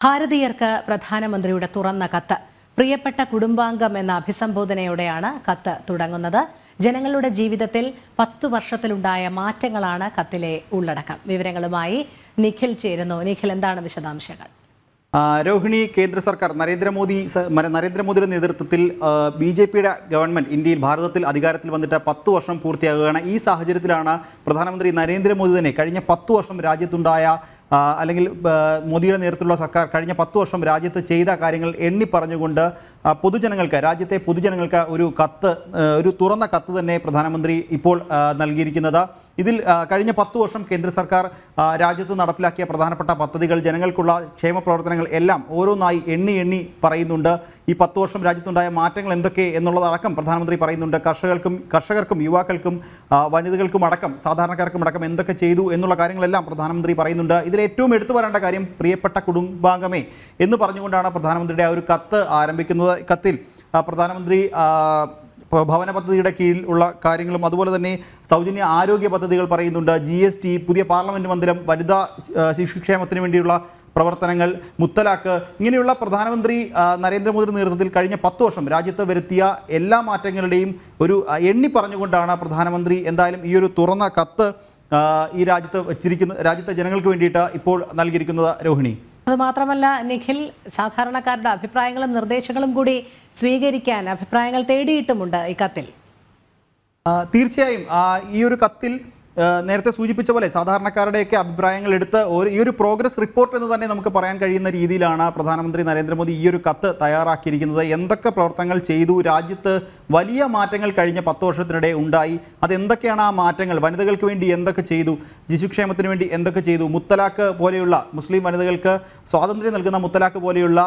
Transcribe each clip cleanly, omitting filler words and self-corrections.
ഭാരതീയർക്ക് പ്രധാനമന്ത്രിയുടെ തുറന്ന കത്ത്. പ്രിയപ്പെട്ട കുടുംബാംഗം എന്ന അഭിസംബോധനയോടെയാണ് കത്ത് തുടങ്ങുന്നത്. ജനങ്ങളുടെ ജീവിതത്തിൽ 10 വർഷത്തിലുണ്ടായ മാറ്റങ്ങളാണ് കത്തിലെ ഉള്ളടക്കം. വിവരങ്ങളുമായി നിഖിൽ ചേരുന്നു. നിഖിൽ, എന്താണ് വിശദാംശങ്ങൾ? രോഹിണി, കേന്ദ്ര സർക്കാർ നരേന്ദ്രമോദിയുടെ നേതൃത്വത്തിൽ BJPയുടെ ഗവൺമെൻറ് ഇന്ത്യയിൽ ഭാരതത്തിൽ അധികാരത്തിൽ വന്നിട്ട് 10 വർഷം പൂർത്തിയാകുകയാണ്. ഈ സാഹചര്യത്തിലാണ് പ്രധാനമന്ത്രി നരേന്ദ്രമോദി തന്നെ കഴിഞ്ഞ 10 വർഷം രാജ്യത്തുണ്ടായ അല്ലെങ്കിൽ മോദിയുടെ നേതൃത്വത്തിലുള്ള സർക്കാർ കഴിഞ്ഞ 10 വർഷം രാജ്യത്ത് ചെയ്ത കാര്യങ്ങൾ എണ്ണി പറഞ്ഞുകൊണ്ട് രാജ്യത്തെ പൊതുജനങ്ങൾക്ക് ഒരു തുറന്ന കത്ത് തന്നെ പ്രധാനമന്ത്രി ഇപ്പോൾ നൽകിയിരിക്കുന്നത്. ഇതിൽ കഴിഞ്ഞ 10 വർഷം കേന്ദ്ര സർക്കാർ രാജ്യത്ത് നടപ്പിലാക്കിയ പ്രധാനപ്പെട്ട പദ്ധതികൾ, ജനങ്ങൾക്കുള്ള ക്ഷേമ പ്രവർത്തനങ്ങൾ എല്ലാം ഓരോന്നായി എണ്ണി പറയുന്നുണ്ട്. ഈ 10 വർഷം രാജ്യത്തുണ്ടായ മാറ്റങ്ങൾ എന്തൊക്കെ എന്നുള്ളതടക്കം പ്രധാനമന്ത്രി പറയുന്നുണ്ട്. കർഷകർക്കും യുവാക്കൾക്കും വനിതകൾക്കും അടക്കം സാധാരണക്കാർക്കും അടക്കം എന്തൊക്കെ ചെയ്തു എന്നുള്ള കാര്യങ്ങളെല്ലാം പ്രധാനമന്ത്രി പറയുന്നുണ്ട്. ഇതിൽ ഏറ്റവും എടുത്തു പറയേണ്ട കാര്യം പ്രിയപ്പെട്ട കുടുംബാംഗമേ എന്ന് പറഞ്ഞുകൊണ്ടാണ് പ്രധാനമന്ത്രിയുടെ ആ ഒരു കത്ത് ആരംഭിക്കുന്നത്. കത്തിൽ പ്രധാനമന്ത്രി ഭവന പദ്ധതിയുടെ കീഴിൽ ഉള്ള കാര്യങ്ങളും അതുപോലെ തന്നെ സൗജന്യ ആരോഗ്യ പദ്ധതികൾ പറയുന്നുണ്ട്. GST, പുതിയ പാർലമെൻറ്റ് മന്ദിരം, വനിതാ ശിശുക്ഷേമത്തിന് വേണ്ടിയുള്ള പ്രവർത്തനങ്ങൾ, മുത്തലാഖ്, ഇങ്ങനെയുള്ള പ്രധാനമന്ത്രി നരേന്ദ്രമോദിയുടെ നേതൃത്വത്തിൽ കഴിഞ്ഞ 10 വർഷം രാജ്യത്ത് വരുത്തിയ എല്ലാ മാറ്റങ്ങളുടെയും ഒരു എണ്ണി പറഞ്ഞുകൊണ്ടാണ് പ്രധാനമന്ത്രി എന്തായാലും ഈ ഒരു തുറന്ന കത്ത് ഈ രാജ്യത്തെ ജനങ്ങൾക്ക് വേണ്ടിയിട്ട് ഇപ്പോൾ നൽകിയിരിക്കുന്നത്. രോഹിണി, അതുമാത്രമല്ല നിഖിൽ, സാധാരണക്കാരുടെ അഭിപ്രായങ്ങളും നിർദ്ദേശങ്ങളും കൂടി സ്വീകരിക്കാൻ അഭിപ്രായങ്ങൾ തേടിയിട്ടുമുണ്ട് ഈ കത്തിൽ. തീർച്ചയായും ഈ ഒരു കത്തിൽ നേരത്തെ സൂചിപ്പിച്ച പോലെ സാധാരണക്കാരുടെയൊക്കെ അഭിപ്രായങ്ങൾ എടുത്ത് ഈ ഒരു പ്രോഗ്രസ് റിപ്പോർട്ട് എന്ന് തന്നെ നമുക്ക് പറയാൻ കഴിയുന്ന രീതിയിലാണ് പ്രധാനമന്ത്രി നരേന്ദ്രമോദി ഈ ഒരു കത്ത് തയ്യാറാക്കിയിരിക്കുന്നത്. എന്തൊക്കെ പ്രവർത്തനങ്ങൾ ചെയ്തു, രാജ്യത്ത് വലിയ മാറ്റങ്ങൾ കഴിഞ്ഞ 10 വർഷത്തിനിടെ ഉണ്ടായി, അതെന്തൊക്കെയാണ് ആ മാറ്റങ്ങൾ, വനിതകൾക്ക് വേണ്ടി എന്തൊക്കെ ചെയ്തു, ശിശുക്ഷേമത്തിന് വേണ്ടി എന്തൊക്കെ ചെയ്തു, മുത്തലാഖ് പോലെയുള്ള മുസ്ലിം വനിതകൾക്ക് സ്വാതന്ത്ര്യം നൽകുന്ന മുത്തലാഖ് പോലെയുള്ള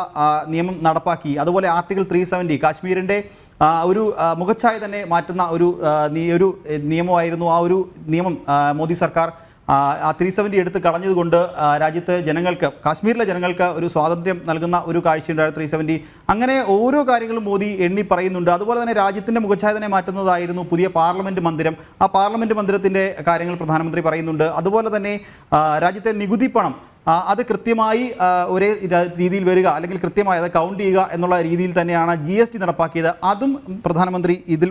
നിയമം നടപ്പാക്കി, അതുപോലെ ആർട്ടിക്കിൾ 370 കാശ്മീരിൻ്റെ ഒരു മുഖച്ഛായ തന്നെ മാറ്റുന്ന ഒരു നിയമമായിരുന്നു. ആ ഒരു നിയമം മോദി സർക്കാർ 370 എടുത്ത് കളഞ്ഞതുകൊണ്ട് രാജ്യത്തെ ജനങ്ങൾക്ക്, കാശ്മീരിലെ ജനങ്ങൾക്ക് ഒരു സ്വാതന്ത്ര്യം നൽകുന്ന ഒരു കാഴ്ചയുണ്ടായിരുന്നു 370. അങ്ങനെ ഓരോ കാര്യങ്ങളും മോദി എണ്ണി പറയുന്നുണ്ട്. അതുപോലെ തന്നെ രാജ്യത്തിൻ്റെ മുഖച്ഛായ തന്നെ മാറ്റുന്നതായിരുന്നു പുതിയ പാർലമെൻറ്റ് മന്ദിരം. ആ പാർലമെൻറ്റ് മന്ദിരത്തിൻ്റെ കാര്യങ്ങൾ പ്രധാനമന്ത്രി പറയുന്നുണ്ട്. അതുപോലെ തന്നെ രാജ്യത്തെ നികുതി പണം അത് കൃത്യമായി ഒരേ രീതിയിൽ വരിക, അല്ലെങ്കിൽ കൃത്യമായി അത് കൗണ്ട് ചെയ്യുക എന്നുള്ള രീതിയിൽ തന്നെയാണ് GST നടപ്പാക്കിയത്. അതും പ്രധാനമന്ത്രി ഇതിൽ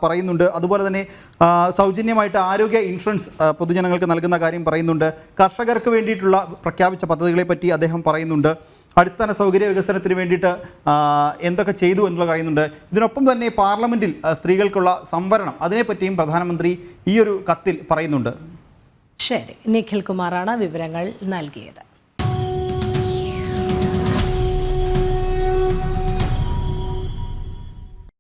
പറയുന്നുണ്ട്. അതുപോലെ തന്നെ സൗജന്യമായിട്ട് ആരോഗ്യ ഇൻഷുറൻസ് പൊതുജനങ്ങൾക്ക് നൽകുന്ന കാര്യം പറയുന്നുണ്ട്. കർഷകർക്ക് വേണ്ടിയിട്ടുള്ള പ്രഖ്യാപിച്ച പദ്ധതികളെ പറ്റി അദ്ദേഹം പറയുന്നുണ്ട്. അടിസ്ഥാന സൗകര്യ വികസനത്തിന് വേണ്ടിയിട്ട് എന്തൊക്കെ ചെയ്തു എന്നുള്ള പറയുന്നുണ്ട്. ഇതിനൊപ്പം തന്നെ പാർലമെൻറ്റിൽ സ്ത്രീകൾക്കുള്ള സംവരണം, അതിനെപ്പറ്റിയും പ്രധാനമന്ത്രി ഈ ഒരു കത്തിൽ പറയുന്നുണ്ട്. ശരി, നിഖിൽ കുമാറാണ് വിവരങ്ങൾ നൽകിയത്.